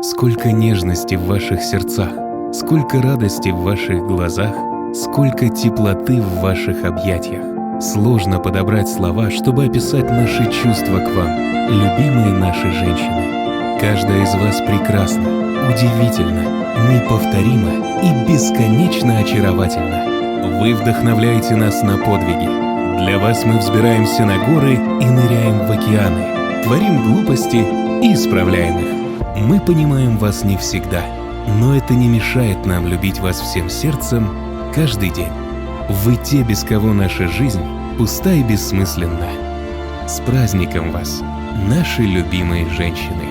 Сколько нежности в ваших сердцах, сколько радости в ваших глазах, сколько теплоты в ваших объятиях. Сложно подобрать слова, чтобы описать наши чувства к вам, любимые наши женщины. Каждая из вас прекрасна, удивительна, неповторима и бесконечно очаровательна. Вы вдохновляете нас на подвиги. Для вас мы взбираемся на горы и ныряем в океаны, творим глупости и исправляем их. Мы понимаем вас не всегда, но это не мешает нам любить вас всем сердцем каждый день. Вы те, без кого наша жизнь пуста и бессмысленна. С праздником вас, наши любимые женщины!